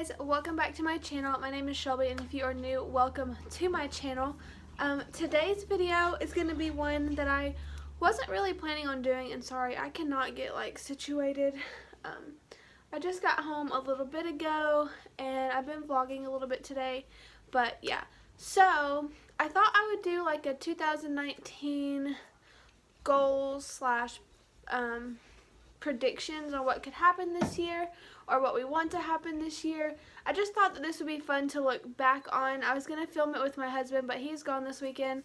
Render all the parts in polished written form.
guys, welcome back to my channel. My name is Shelby, and if you are new, welcome to my channel. Today's video is going to be one that I wasn't really planning on doing, and sorry, I cannot get situated. I just got home a little bit ago, and I've been vlogging a little bit today, but yeah. So, I thought I would do a 2019 goals slash predictions on what could happen this year or what we want to happen this year. I just thought that this would be fun to look back on. I was going to film it with my husband, but he's gone this weekend,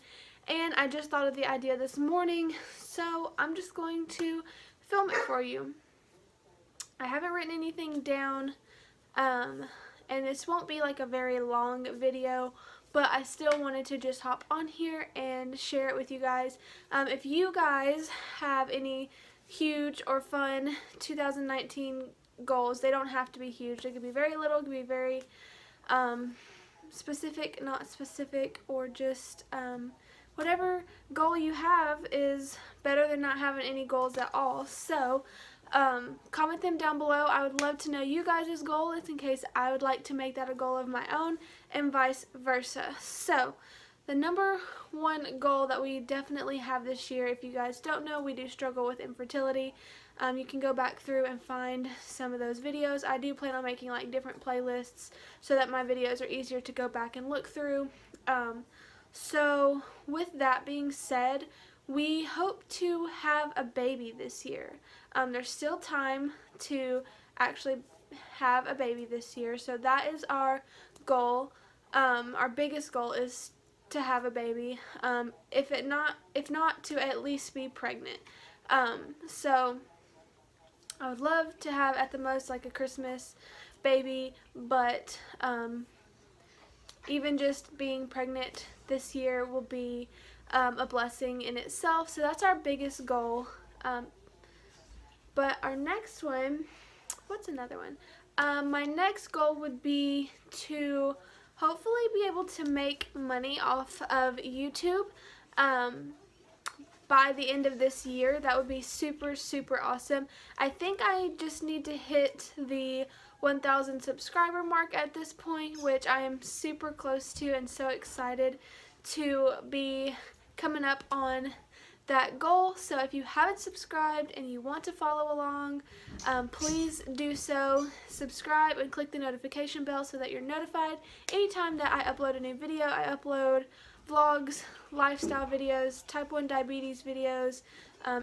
and I just thought of the idea this morning, so I'm just going to film it for you. I haven't written anything down, and this won't be a very long video, but I still wanted to just hop on here and share it with you guys. If you guys have any huge or fun 2019 goals, they don't have to be huge. They could be very little, it could be very specific, not specific, or just whatever goal you have is better than not having any goals at all. So comment them down below. I would love to know you guys' goals in case I would like to make that a goal of my own, and vice versa. So the number one goal that we definitely have this year, if you guys don't know, we do struggle with infertility. You can go back through and find some of those videos. I do plan on making different playlists so that my videos are easier to go back and look through. So with that being said, we hope to have a baby this year. There's still time to actually have a baby this year, so that is our goal. Our biggest goal is to have a baby, if not to at least be pregnant. So I would love to have at the most a Christmas baby, but even just being pregnant this year will be a blessing in itself. So that's our biggest goal. But our next one, what's another one? My next goal would be to hopefully be able to make money off of YouTube by the end of this year. That would be super, super awesome. I think I just need to hit the 1,000 subscriber mark at this point, which I am super close to and so excited to be coming up on that goal. So if you haven't subscribed and you want to follow along, please do so. Subscribe and click the notification bell so that you're notified anytime that I upload a new video. I upload vlogs, lifestyle videos, type 1 diabetes videos,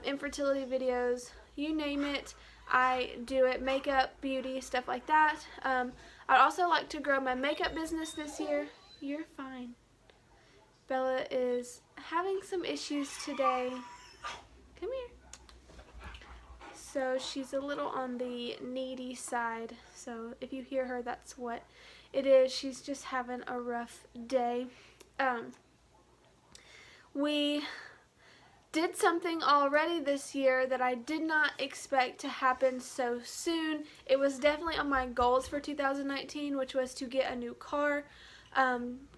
infertility videos, you name it, I do it. Makeup, beauty, stuff like that. I'd also like to grow my makeup business this year. You're fine. Bella is having some issues today. Come here. So she's a little on the needy side. So if you hear her, that's what it is. She's just having a rough day. We did something already this year that I did not expect to happen so soon. It was definitely on my goals for 2019, which was to get a new car.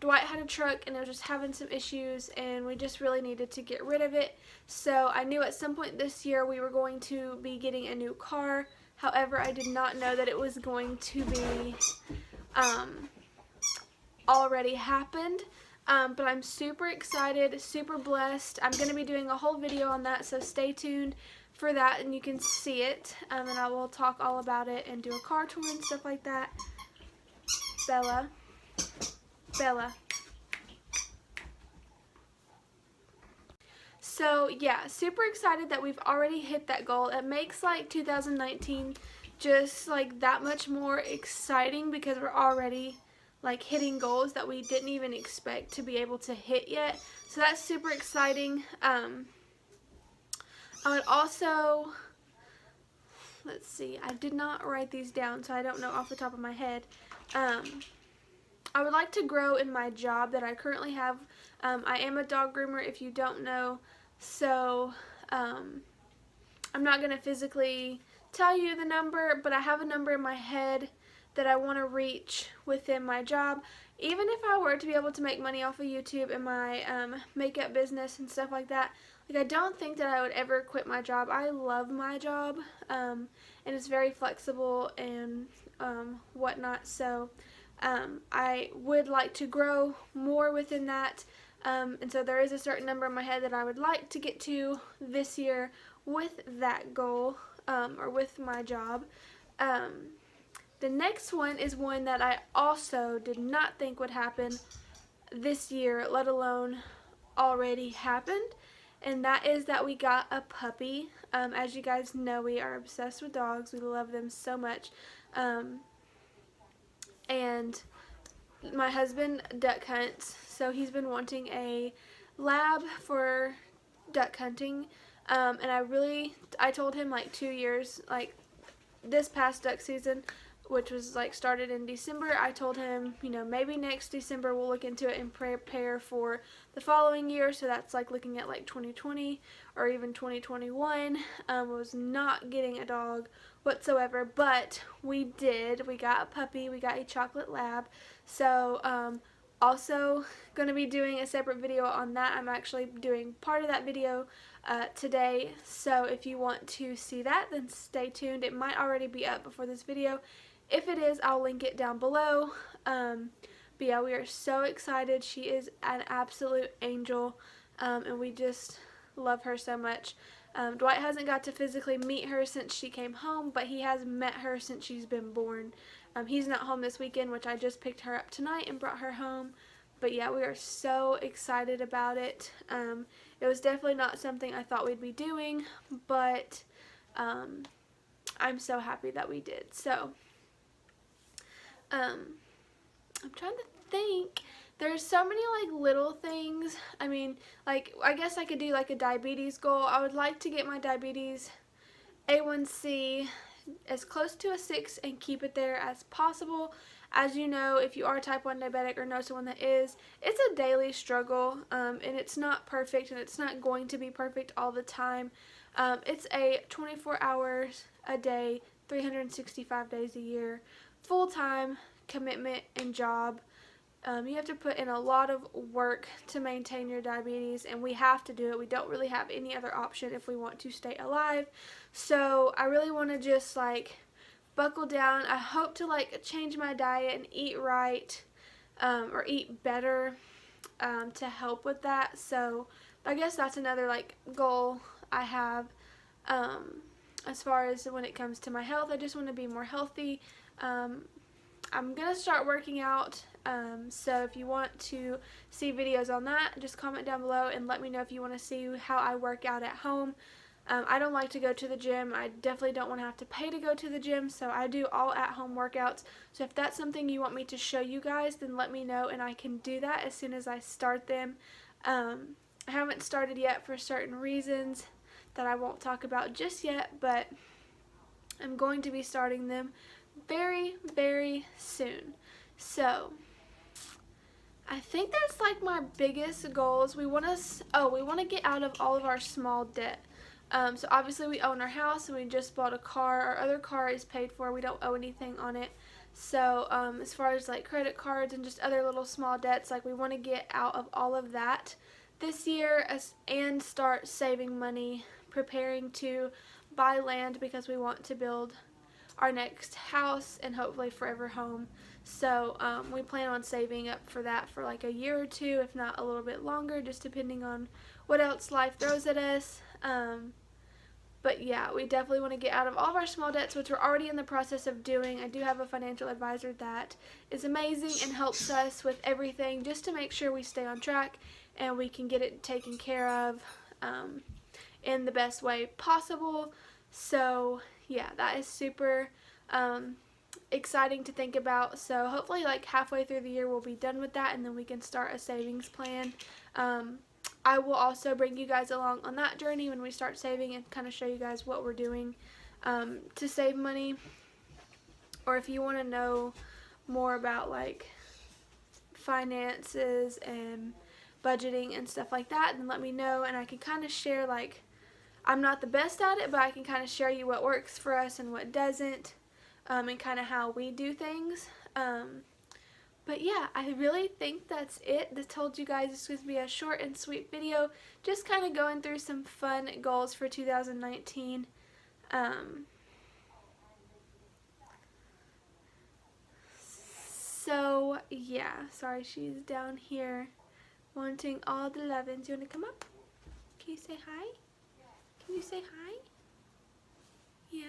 Dwight had a truck and it was just having some issues, and we just really needed to get rid of it. So I knew at some point this year we were going to be getting a new car. However, I did not know that it was going to be already happened. But I'm super excited, super blessed. I'm going to be doing a whole video on that, so stay tuned for that and you can see it. And I will talk all about it and do a car tour and stuff like that. Bella. Bella. So yeah, super excited that we've already hit that goal. It makes 2019 just that much more exciting because we're already hitting goals that we didn't even expect to be able to hit yet. So that's super exciting. I would also, let's see, I did not write these down, so I don't know off the top of my head. I would like to grow in my job that I currently have. I am a dog groomer, if you don't know, so I'm not going to physically tell you the number, but I have a number in my head that I want to reach within my job. Even if I were to be able to make money off of YouTube and my makeup business and stuff like that, like, I don't think that I would ever quit my job. I love my job, and it's very flexible and whatnot. So I would like to grow more within that. And so there is a certain number in my head that I would like to get to this year with that goal, or with my job. The next one is one that I also did not think would happen this year, let alone already happened, and that is that we got a puppy. As you guys know, we are obsessed with dogs. We love them so much. And my husband duck hunts, so he's been wanting a lab for duck hunting. And I told him like 2 years, like this past duck season, which was like started in December, I told him, maybe next December we'll look into it and prepare for the following year. So that's like looking at like 2020 or even 2021. Was not getting a dog whatsoever, but we did. We got a puppy. We got a chocolate lab. So also going to be doing a separate video on that. I'm actually doing part of that video today. So if you want to see that, then stay tuned. It might already be up before this video. If it is, I'll link it down below. But yeah, we are so excited. She is an absolute angel, and we just love her so much. Dwight hasn't got to physically meet her since she came home, but he has met her since she's been born. He's not home this weekend, which I just picked her up tonight and brought her home. But yeah, we are so excited about it. It was definitely not something I thought we'd be doing, but I'm so happy that we did. So I'm trying to think. There's so many like little things. I mean, like, I guess I could do like a diabetes goal. I would like to get my diabetes A1C as close to a 6 and keep it there as possible. As you know, if you are type 1 diabetic or know someone that is, it's a daily struggle, and it's not perfect, and it's not going to be perfect all the time. It's a 24 hours a day, 365 days a year, full-time commitment and job. You have to put in a lot of work to maintain your diabetes, and we have to do it. We don't really have any other option if we want to stay alive. So I really want to just like buckle down. I hope to like change my diet and eat right, or eat better, to help with that. So I guess that's another like goal I have. As far as when it comes to my health, I just want to be more healthy. I'm going to start working out, so if you want to see videos on that, just comment down below and let me know if you want to see how I work out at home. I don't like to go to the gym. I definitely don't want to have to pay to go to the gym, so I do all at-home workouts. So if that's something you want me to show you guys, then let me know and I can do that as soon as I start them. I haven't started yet for certain reasons that I won't talk about just yet, but I'm going to be starting them very, very soon. So I think that's like my biggest goals. We want to get out of all of our small debt. So obviously we own our house and we just bought a car. Our other car is paid for. We don't owe anything on it. So as far as like credit cards and just other little small debts, like we want to get out of all of that this year and start saving money, preparing to buy land because we want to build our next house and hopefully forever home. So we plan on saving up for that for like a year or two, if not a little bit longer, just depending on what else life throws at us. But yeah, we definitely want to get out of all of our small debts, which we're already in the process of doing. I do have a financial advisor that is amazing and helps us with everything just to make sure we stay on track and we can get it taken care of in the best way possible. So yeah, that is super exciting to think about. So hopefully like halfway through the year we'll be done with that and then we can start a savings plan. I will also bring you guys along on that journey when we start saving and kind of show you guys what we're doing to save money. Or if you want to know more about like finances and budgeting and stuff like that, then let me know and I can kind of share, like, I'm not the best at it, but I can kind of share you what works for us and what doesn't, and kind of how we do things. But But yeah, I really think that's it. I told you guys this was going to be a short and sweet video, just kind of going through some fun goals for 2019. So yeah, sorry, she's down here wanting all the lovin's. You want to come up? Can you say hi? Can you say hi? Yeah.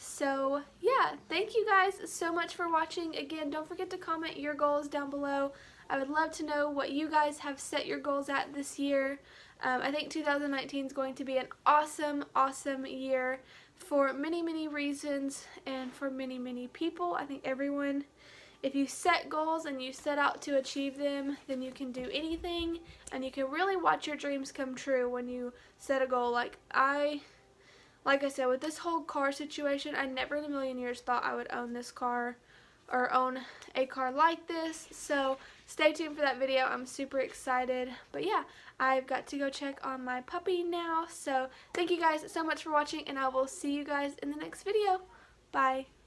So yeah, thank you guys so much for watching. Again, don't forget to comment your goals down below. I would love to know what you guys have set your goals at this year. I think 2019 is going to be an awesome, awesome year for many, many reasons and for many, many people. I think everyone, if you set goals and you set out to achieve them, then you can do anything, and you can really watch your dreams come true when you set a goal. Like I said, with this whole car situation, I never in a million years thought I would own this car or own a car like this. So stay tuned for that video. I'm super excited. But yeah, I've got to go check on my puppy now. So thank you guys so much for watching, and I will see you guys in the next video. Bye.